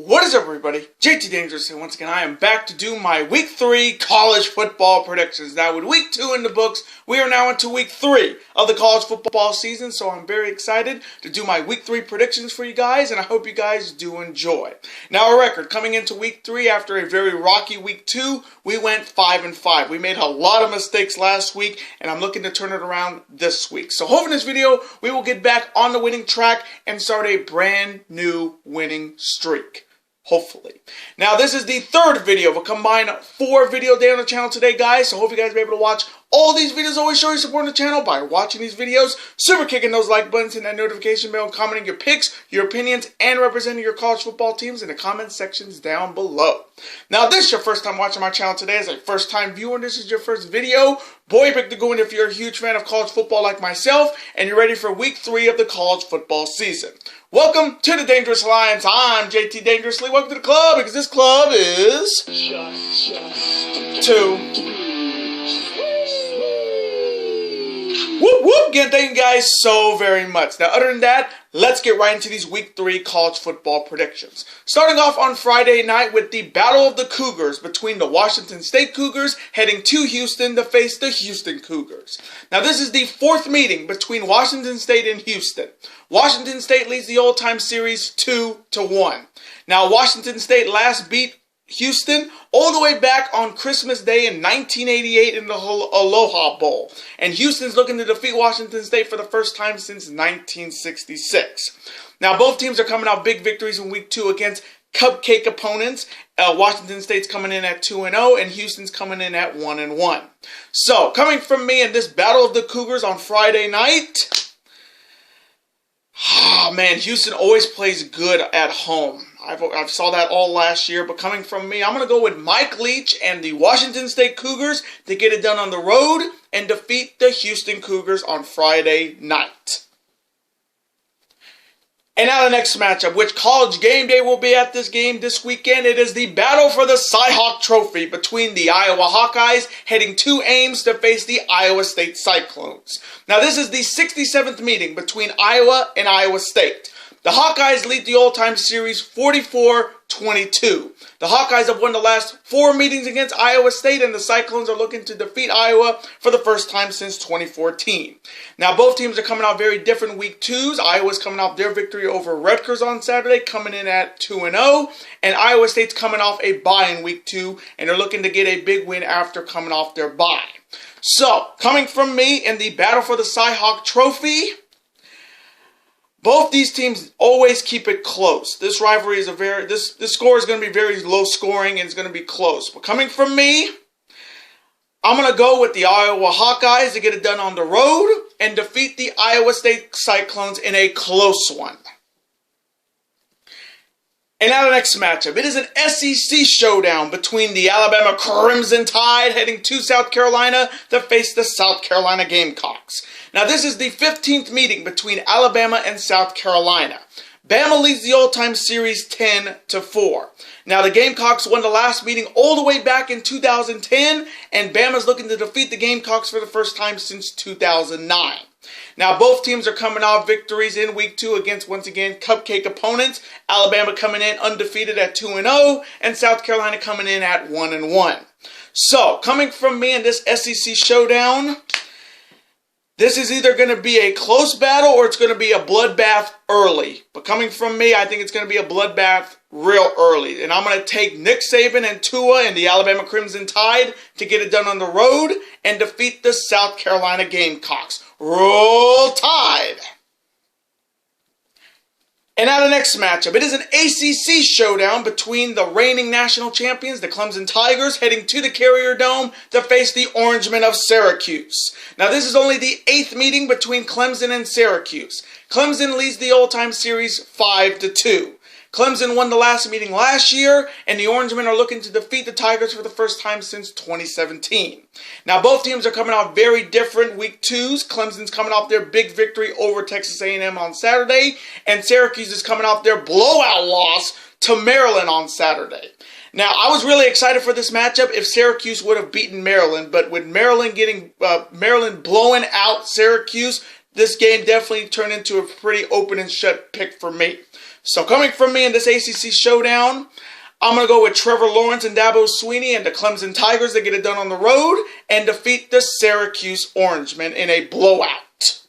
What is up, everybody? JT Dangerous here. Once again, I am back to do my Week 3 college football predictions. Now, with Week 2 in the books, we are now into Week 3 of the college football season, so I'm very excited to do my Week 3 predictions for you guys, and I hope you guys do enjoy. Now, our record coming into Week 3 after a very rocky Week 2, we went 5-5. We made a lot of mistakes last week, and I'm looking to turn it around this week. So, hopefully in this video, we will get back on the winning track and start a brand new winning streak. Hopefully. Now, this is the third video of a combined 4 video day on the channel today, guys. So, hope you guys will be able to watch all these videos. Always show your support on the channel by watching these videos, super kicking those like buttons, and that notification bell, and commenting your picks, your opinions, and representing your college football teams in the comment sections down below. Now, if this is your first time watching my channel today, as a first-time viewer, and this is your first video, boy, pick the go in if you're a huge fan of college football like myself, and you're ready for Week 3 of the college football season. Welcome to the Dangerous Alliance. I'm JT Dangerously. Welcome to the club, because this club is just 2. Whoop, whoop. Again, thank you guys so very much. Now, other than that, let's get right into these Week 3 college football predictions. Starting off on Friday night with the Battle of the Cougars between the Washington State Cougars heading to Houston to face the Houston Cougars. Now, this is the 4th meeting between Washington State and Houston. Washington State leads the all-time series 2-1. Now, Washington State last beat Houston all the way back on Christmas Day in 1988 in the Aloha Bowl. And Houston's looking to defeat Washington State for the first time since 1966. Now, both teams are coming out big victories in Week 2 against cupcake opponents. Washington State's coming in at 2-0, and Houston's coming in at 1-1. So, coming from me in this Battle of the Cougars on Friday night, oh man, Houston always plays good at home. I've saw that all last year, but coming from me, I'm going to go with Mike Leach and the Washington State Cougars to get it done on the road and defeat the Houston Cougars on Friday night. And now the next matchup, which College Game Day will be at this game this weekend. It is the battle for the Cy-Hawk Trophy between the Iowa Hawkeyes heading to Ames to face the Iowa State Cyclones. Now, this is the 67th meeting between Iowa and Iowa State. The Hawkeyes lead the all-time series 44-22. The Hawkeyes have won the last 4 meetings against Iowa State, and the Cyclones are looking to defeat Iowa for the first time since 2014. Now, both teams are coming out very different Week 2s. Iowa's coming off their victory over Rutgers on Saturday, coming in at 2-0, and Iowa State's coming off a bye in Week 2, and they're looking to get a big win after coming off their bye. So, coming from me in the battle for the Cy-Hawk Trophy, both these teams always keep it close. This rivalry is this score is going to be very low scoring and it's going to be close. But coming from me, I'm going to go with the Iowa Hawkeyes to get it done on the road and defeat the Iowa State Cyclones in a close one. And now the next matchup. It is an SEC showdown between the Alabama Crimson Tide heading to South Carolina to face the South Carolina Gamecocks. Now, this is the 15th meeting between Alabama and South Carolina. Bama leads the all-time series 10-4. Now, the Gamecocks won the last meeting all the way back in 2010, and Bama's looking to defeat the Gamecocks for the first time since 2009. Now, both teams are coming off victories in Week 2 against, once again, cupcake opponents. Alabama coming in undefeated at 2-0, and South Carolina coming in at 1-1. So, coming from me in this SEC showdown, this is either going to be a close battle or it's going to be a bloodbath early. But coming from me, I think it's going to be a bloodbath real early. And I'm going to take Nick Saban and Tua and the Alabama Crimson Tide to get it done on the road and defeat the South Carolina Gamecocks. Roll Tide! And now the next matchup. It is an ACC showdown between the reigning national champions, the Clemson Tigers, heading to the Carrier Dome to face the Orangemen of Syracuse. Now, this is only the 8th meeting between Clemson and Syracuse. Clemson leads the all-time series 5-2. Clemson won the last meeting last year, and the Orangemen are looking to defeat the Tigers for the first time since 2017. Now, both teams are coming out very different Week 2s. Clemson's coming off their big victory over Texas A&M on Saturday, and Syracuse is coming off their blowout loss to Maryland on Saturday. Now, I was really excited for this matchup if Syracuse would have beaten Maryland, but with Maryland blowing out Syracuse, this game definitely turned into a pretty open and shut pick for me. So coming from me in this ACC showdown, I'm going to go with Trevor Lawrence and Dabo Swinney and the Clemson Tigers to get it done on the road and defeat the Syracuse Orangemen in a blowout.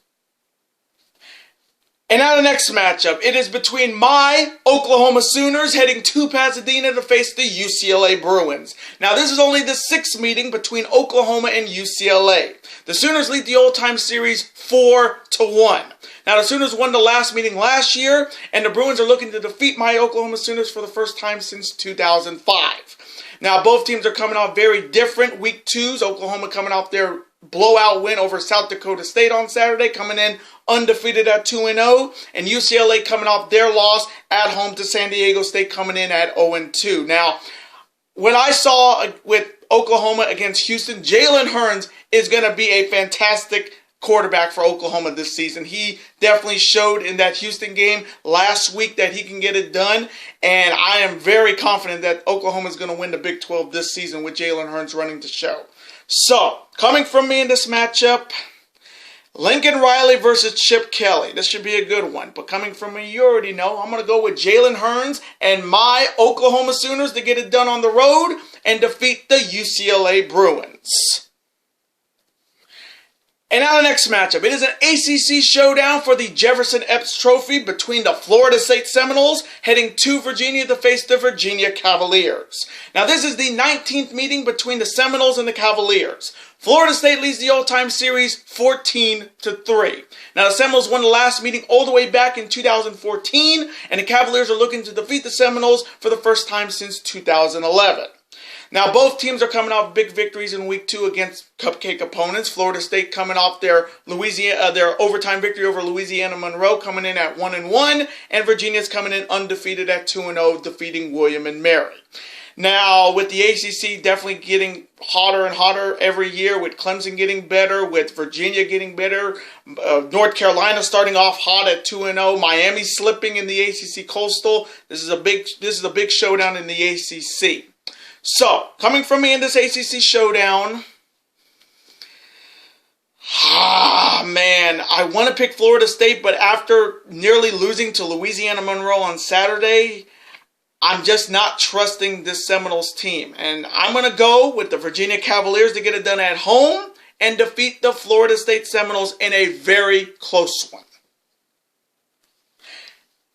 And now the next matchup, it is between my Oklahoma Sooners heading to Pasadena to face the UCLA Bruins. Now this is only the 6th meeting between Oklahoma and UCLA. The Sooners lead the all-time series 4-1. Now the Sooners won the last meeting last year, and the Bruins are looking to defeat my Oklahoma Sooners for the first time since 2005. Now both teams are coming off very different week 2s. Oklahoma coming off their blowout win over South Dakota State on Saturday, coming in undefeated at 2-0, and UCLA coming off their loss at home to San Diego State, coming in at 0-2. Now, what I saw with Oklahoma against Houston, Jalen Hurns is going to be a fantastic quarterback for Oklahoma this season. He definitely showed in that Houston game last week that he can get it done, and I am very confident that Oklahoma is going to win the Big 12 this season with Jalen Hurns running the show. So, coming from me in this matchup, Lincoln Riley versus Chip Kelly. This should be a good one. But coming from me, you already know, I'm going to go with Jalen Hurns and my Oklahoma Sooners to get it done on the road and defeat the UCLA Bruins. And now the next matchup. It is an ACC showdown for the Jefferson Epps Trophy between the Florida State Seminoles heading to Virginia to face the Virginia Cavaliers. Now this is the 19th meeting between the Seminoles and the Cavaliers. Florida State leads the all-time series 14-3. Now the Seminoles won the last meeting all the way back in 2014, and the Cavaliers are looking to defeat the Seminoles for the first time since 2011. Now, both teams are coming off big victories in Week 2 against cupcake opponents. Florida State coming off their overtime victory over Louisiana Monroe, coming in at 1-1, and Virginia's coming in undefeated at 2-0, defeating William and Mary. Now, with the ACC definitely getting hotter and hotter every year, with Clemson getting better, with Virginia getting better, North Carolina starting off hot at 2-0, Miami slipping in the ACC Coastal. This is a big showdown in the ACC. So, coming from me in this ACC showdown, man, I want to pick Florida State, but after nearly losing to Louisiana Monroe on Saturday, I'm just not trusting this Seminoles team. And I'm going to go with the Virginia Cavaliers to get it done at home and defeat the Florida State Seminoles in a very close one.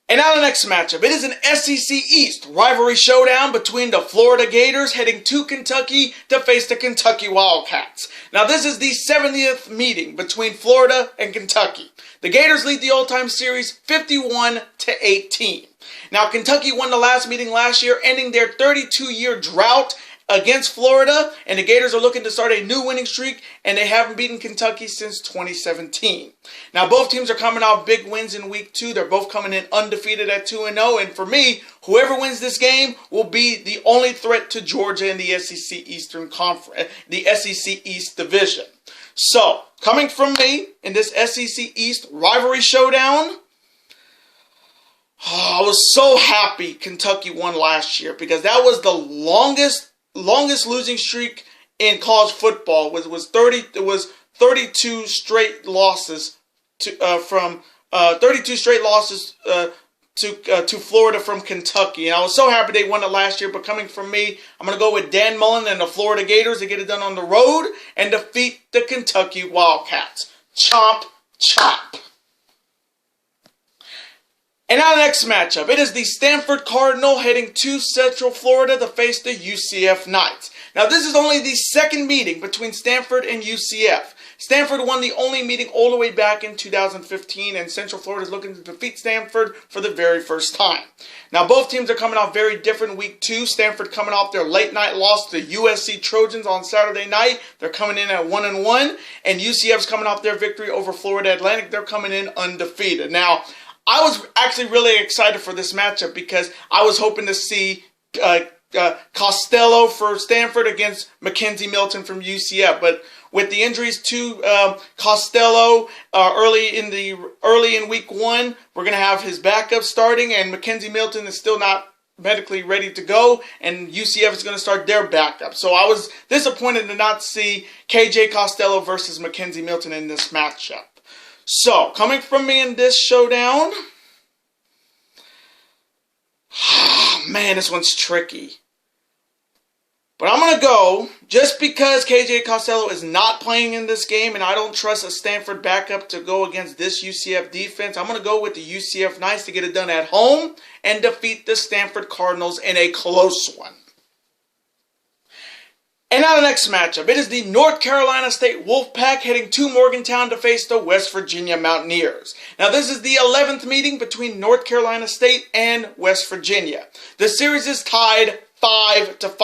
And now the next matchup. It is an SEC East rivalry showdown between the Florida Gators heading to Kentucky to face the Kentucky Wildcats. Now this is the 70th meeting between Florida and Kentucky. The Gators lead the all-time series 51-18. Now Kentucky won the last meeting last year, ending their 32-year drought against Florida, and the Gators are looking to start a new winning streak, and they haven't beaten Kentucky since 2017. Now, both teams are coming off big wins in Week 2. They're both coming in undefeated at 2-0, and for me, whoever wins this game will be the only threat to Georgia in the SEC Eastern Conference, the SEC East Division. So, coming from me in this SEC East rivalry showdown, I was so happy Kentucky won last year because that was the longest losing streak in college football. It was 32 straight losses to 32 straight losses to Florida from Kentucky. And I was so happy they won it last year. But coming from me, I'm going to go with Dan Mullen and the Florida Gators to get it done on the road and defeat the Kentucky Wildcats. Chomp, chomp. And now the next matchup. It is the Stanford Cardinal heading to Central Florida to face the UCF Knights. Now this is only the second meeting between Stanford and UCF. Stanford won the only meeting all the way back in 2015, and Central Florida is looking to defeat Stanford for the very first time. Now both teams are coming off very different Week 2. Stanford coming off their late night loss to the USC Trojans on Saturday night. They're coming in at 1-1, and UCF's coming off their victory over Florida Atlantic. They're coming in undefeated. Now, I was actually really excited for this matchup because I was hoping to see Costello for Stanford against Mackenzie Milton from UCF. But with the injuries to Costello early in Week 1, we're going to have his backup starting, and Mackenzie Milton is still not medically ready to go, and UCF is going to start their backup. So I was disappointed to not see KJ Costello versus Mackenzie Milton in this matchup. So, coming from me in this showdown, man, this one's tricky. But I'm going to go, just because KJ Costello is not playing in this game, and I don't trust a Stanford backup to go against this UCF defense, I'm going to go with the UCF Knights to get it done at home and defeat the Stanford Cardinals in a close one. And now the next matchup. It is the North Carolina State Wolfpack heading to Morgantown to face the West Virginia Mountaineers. Now this is the 11th meeting between North Carolina State and West Virginia. The series is tied 5-5.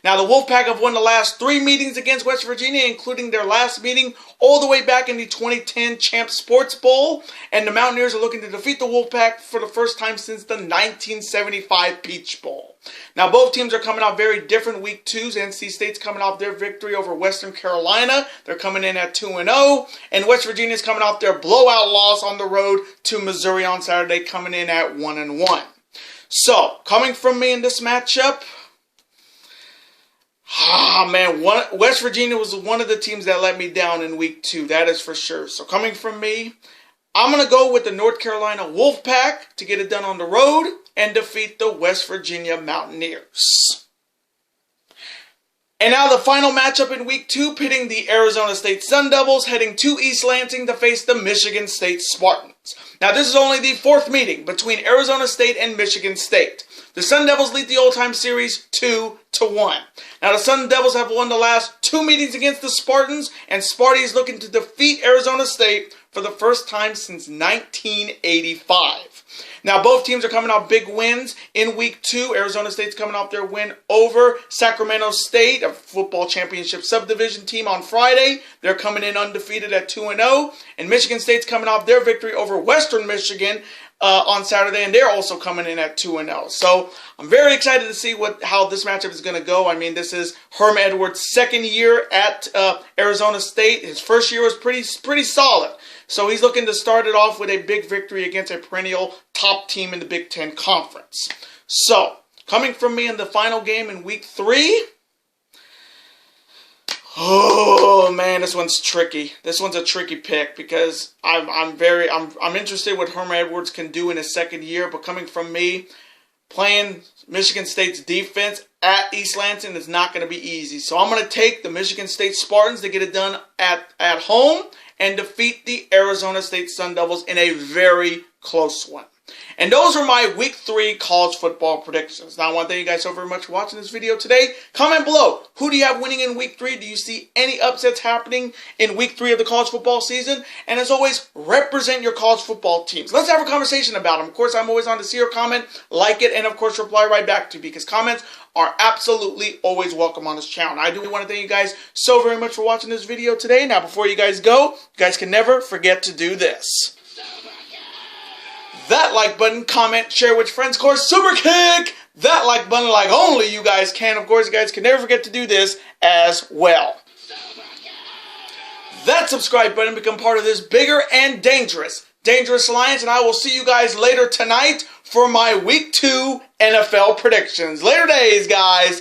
Now, the Wolfpack have won the last 3 meetings against West Virginia, including their last meeting all the way back in the 2010 Champs Sports Bowl. And the Mountaineers are looking to defeat the Wolfpack for the first time since the 1975 Peach Bowl. Now, both teams are coming off very different week 2s. NC State's coming off their victory over Western Carolina. They're coming in at 2-0. And West Virginia's coming off their blowout loss on the road to Missouri on Saturday, coming in at 1-1. So, coming from me in this matchup, West Virginia was one of the teams that let me down in week 2. That is for sure. So coming from me, I'm going to go with the North Carolina Wolfpack to get it done on the road and defeat the West Virginia Mountaineers. And now the final matchup in week 2, pitting the Arizona State Sun Devils heading to East Lansing to face the Michigan State Spartans. Now this is only the 4th meeting between Arizona State and Michigan State. The Sun Devils lead the old-time series 2-1. Now, the Sun Devils have won the last 2 meetings against the Spartans, and Sparty is looking to defeat Arizona State for the first time since 1985. Now, both teams are coming off big wins in week 2. Arizona State's coming off their win over Sacramento State, a football championship subdivision team, on Friday. They're coming in undefeated at 2-0. And Michigan State's coming off their victory over Western Michigan on Saturday, and they're also coming in at 2-0. So I'm very excited to see how this matchup is going to go. I mean, this is Herm Edwards' 2nd year at Arizona State. His first year was pretty solid. So he's looking to start it off with a big victory against a perennial top team in the Big Ten Conference. So, coming from me in the final game in week 3, oh man, this one's tricky. This one's a tricky pick because I'm interested what Herm Edwards can do in his 2nd year. But coming from me, playing Michigan State's defense at East Lansing is not going to be easy. So I'm going to take the Michigan State Spartans to get it done at home and defeat the Arizona State Sun Devils in a very close one. And those are my Week 3 college football predictions. Now, I want to thank you guys so very much for watching this video today. Comment below. Who do you have winning in Week 3? Do you see any upsets happening in Week 3 of the college football season? And as always, represent your college football teams. Let's have a conversation about them. Of course, I'm always on to see your comment, like it, and of course, reply right back to you because comments are absolutely always welcome on this channel. I do want to thank you guys so very much for watching this video today. Now, before you guys go, you guys can never forget to do this. That like button, comment, share with friends, of course, super kick that like button like only you guys can. Of course, you guys can never forget to do this as well. That subscribe button, become part of this bigger and dangerous alliance, and I will see you guys later tonight for my Week 2 NFL predictions. Later days, guys.